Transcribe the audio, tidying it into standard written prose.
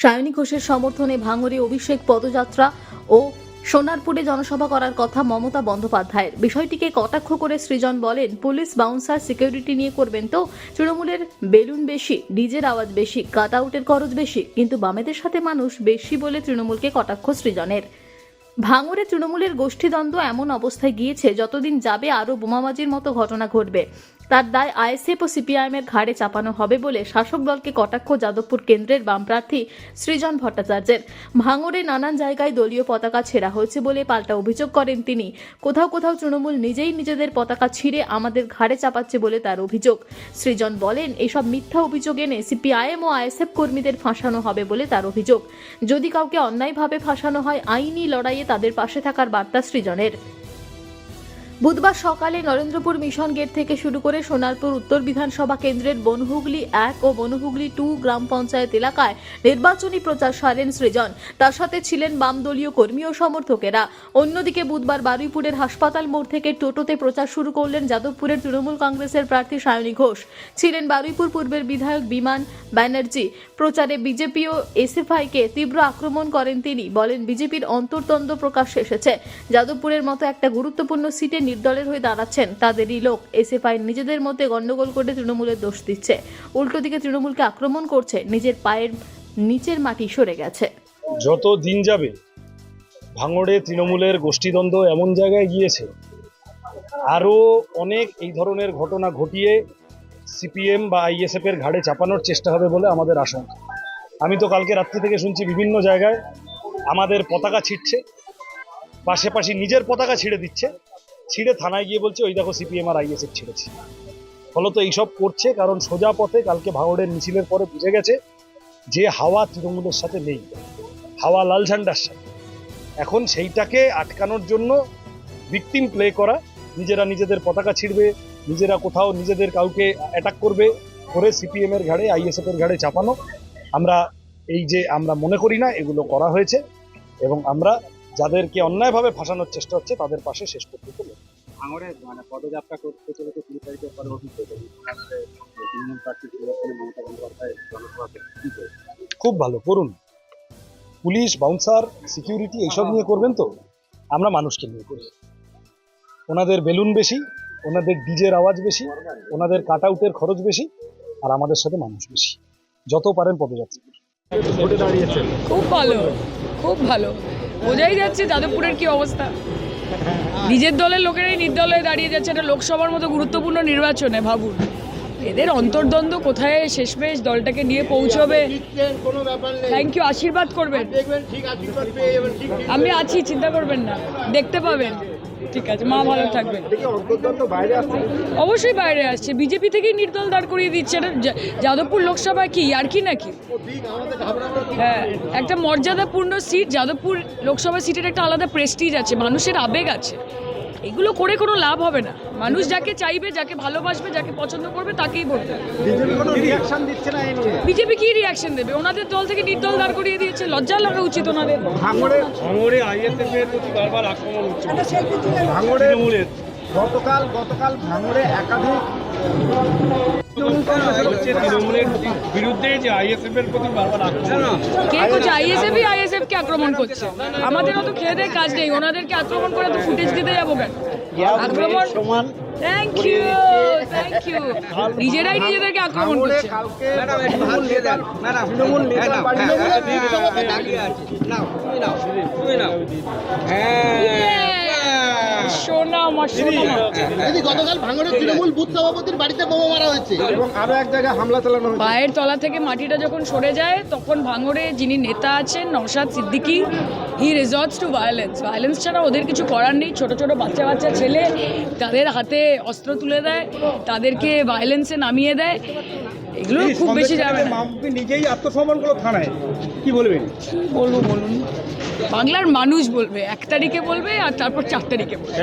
সায়নী ঘোষের সমর্থনে ভাঙড়ে অভিষেক পদযাত্রা ও সোনারপুরে জনসভা করার কথা মমতা বন্দ্যোপাধ্যায়ের। বিষয়টিকে কটাক্ষ করে সৃজন বলেন, পুলিশ বাউন্সার সিকিউরিটি নিয়ে করবেন তো? তৃণমূলের বেলুন বেশি, ডিজের আওয়াজ বেশি, কাট আউটের খরচ বেশি, কিন্তু বামেদের সাথে মানুষ বেশি বলে তৃণমূলকে কটাক্ষ সৃজনের। ভাঙড়ে তৃণমূলের গোষ্ঠীদ্বন্দ্ব এমন অবস্থায় গিয়েছে, যতদিন যাবে আরও বোমাবাজির মতো ঘটনা ঘটবে। তার দায় আইএসএফ ও সিপিআইএমের ঘাড়ে চাপানো হবে বলে শাসক দলকে কটাক্ষ যাদবপুর কেন্দ্রের বাম প্রার্থী সৃজন ভট্টাচার্যের। ভাঙড়ে নানান জায়গায় দলীয় পতাকা ছেঁড়া হয়েছে বলে পাল্টা অভিযোগ করেন তিনি। কোথাও কোথাও তৃণমূল নিজেই নিজেদের পতাকা ছিঁড়ে আমাদের ঘাড়ে চাপাচ্ছে বলে তার অভিযোগ। সৃজন বলেন, এসব মিথ্যা অভিযোগ এনে সিপিআইএম ও আইএসএফ কর্মীদের ফাঁসানো হবে বলে তার অভিযোগ। যদি কাউকে অন্যায়ভাবে ফাঁসানো হয়, আইনি লড়াইয়ে তাদের পাশে থাকার বার্তা সৃজনের। বুধবার সকালে নরেন্দ্রপুর মিশন গেট থেকে শুরু করে সোনারপুর উত্তর বিধানসভা কেন্দ্রের বনহুগলি 1 ও বনহুগলি 2 গ্রাম পঞ্চায়েত এলাকায় নির্বাচনী প্রচার সারেন সৃজন। তার সাথে ছিলেন বাম দলীয় কর্মী ও সমর্থকেরা। অন্যদিকে বুধবার বারুইপুরের হাসপাতাল মোড় থেকে টোটোতে প্রচার শুরু করলেন যাদবপুরের তৃণমূল কংগ্রেসের প্রার্থী সায়নী ঘোষ। ছিলেন বারুইপুর পূর্বের বিধায়ক বিমান ব্যানার্জি। প্রচারে বিজেপি ও এসএফআইকে তীব্র আক্রমণ করেন তিনি। বলেন, বিজেপির অন্তর্দ্বন্দ্ব প্রকাশ্যে এসেছে। যাদবপুরের মতো একটা গুরুত্বপূর্ণ সিটে নির্দলের হয়ে দাঁড়াচ্ছেন তাদেরই লোক। এসএফআই নিজেদের মধ্যে গন্ডগোল করে তৃণমূলের দোষ দিচ্ছে, উল্টো দিকে তৃণমূলকে আক্রমণ করছে। নিজের পায়ের নিচের মাটি সরে গেছে। যত দিন যাবে ভাঙড়ে তৃণমূলের গোষ্ঠীদ্বন্দ্ব এমন জায়গায় গিয়েছে, আরও অনেক এই ধরনের ঘটনা ঘটিয়ে সিপিএম বা আইএসএফ এর ঘাড়ে চাপানোর চেষ্টা হবে বলে আমাদের আশঙ্কা। আমি তো কালকে রাত্রি থেকে শুনছি বিভিন্ন জায়গায় আমাদের পতাকা ছিঁড়ছে, পাশাপাশি নিজের পতাকা ছিঁড়ে দিচ্ছে, ছিঁড়ে থানায় গিয়ে বলছে ওই দেখো সিপিএম আর আইএসএফ ছিঁড়েছে। ফলত এইসব করছে কারণ সোজা পথে কালকে ভাঙড়ের মিছিলের পরে বুঝে গেছে যে হাওয়া তৃণমূলের সাথে নেই, হাওয়া লাল ঝান্ডার সাথে। এখন সেইটাকে আটকানোর জন্য ভিকটিম প্লে করা, নিজেরা নিজেদের পতাকা ছিঁড়বে, নিজেরা কোথাও নিজেদের কাউকে অ্যাটাক করবে, করে সিপিএম এর ঘাড়ে আইএসএফ এর ঘাড়ে চাপানো। আমরা মনে করি না এগুলো করা হয়েছে, এবং আমরা যাদেরকে অন্যায়ভাবে ফাঁসানোর চেষ্টা হচ্ছে তাদের পাশে শেষ পর্যন্ত। ভাঙড়ে পদযাত্রা করতে চলেছে 3 তারিখের পরে খুব ভালো করুন। পুলিশ বাউন্সার সিকিউরিটি এইসব নিয়ে করবেন তো? আমরা মানুষকে নিয়ে করি। ওনাদের বেলুন বেশি, ওনাদের ডিজের আওয়াজ বেশি, ওনাদের কাট আউটের খরচ বেশি, আর আমাদের সাথে মানুষ বেশি। যত পারেন পদযাত্রা দাঁড়িয়েছেন। খুব ভালো, খুব ভালো। বোঝাই যাচ্ছে যাদবপুরের কি অবস্থা। নিজের দলের লোকেরাই নির্দলে দাঁড়িয়ে যাচ্ছে একটা লোকসভার মতো গুরুত্বপূর্ণ নির্বাচনে। ভাবুন এদের অন্তর্দ্বন্দ্ব কোথায় শেষমেশ দলটাকে নিয়ে পৌঁছবে। থ্যাংক ইউ, আশীর্বাদ করবেন। আমি আছি, চিন্তা করবেন না, দেখতে পাবেন। ঠিক আছে, মা ভালো থাকবেন। অবশ্যই বাইরে আসছে, বিজেপি থেকেই নির্দল দাঁড় করিয়ে দিচ্ছে। এটা যাদবপুর লোকসভা কি আর কি নাকি? হ্যাঁ, একটা মর্যাদাপূর্ণ সিট। যাদবপুর লোকসভা সিটের একটা আলাদা প্রেস্টিজ আছে, মানুষের আবেগ আছে। এগুলো করে কোনো লাভ হবে না। মানুষ যাকে চাইবে, যাকে ভালোবাসবে, যাকে পছন্দ করবে তাকেই ভোট দেবে। বিজেপি কি রিয়াকশন দেবে? ওনাদের দল থেকে নির্দল দাঁড় করিয়ে দিয়েছে, লজ্জা লাগা উচিত ওনাদের। ভাঙড়ে আইএসএফ এর প্রতি বারবার আক্রমণ হচ্ছে। গতকাল ভাঙড়ে একাধিক তৃণমূলের বিরুদ্ধে যে আইএসএফ এর প্রতি বারবার আক্রমণ। কে করছে? আইএসএফ কে আক্রমণ করছে? আমাদের অত খেয়ে দেয় কাজ নেই, ওনাদেরকে আক্রমণ করে তো ফুটেজ দিতে যাবো কেন? আক্রমণ সমান। Thank you. নিজেরাই নিজেদেরকে আক্রমণ করছে। পায়ের তলা থেকে মাটিটা যখন সরে যায়, তখন ভাঙড়ে যিনি নেতা আছেন নওশাদ সিদ্দিকী, হি রিসর্টস টু ভায়োলেন্স ছাড়া ওদের কিছু করার নেই। ছোট ছোট বাচ্চা ছেলে, তাদের হাতে অস্ত্র তুলে দেয়, তাদেরকে ভায়োলেন্সে নামিয়ে দেয়। এগুলো খুব বেশি যাবে না। নিজেই আত্মসমর্পণ করলো থানায়, কি বলবেন? কি বলবো বলুন? বাংলার মানুষ বলবে, 1 তারিখে বলবে আর তারপর 4 তারিখে বলবে।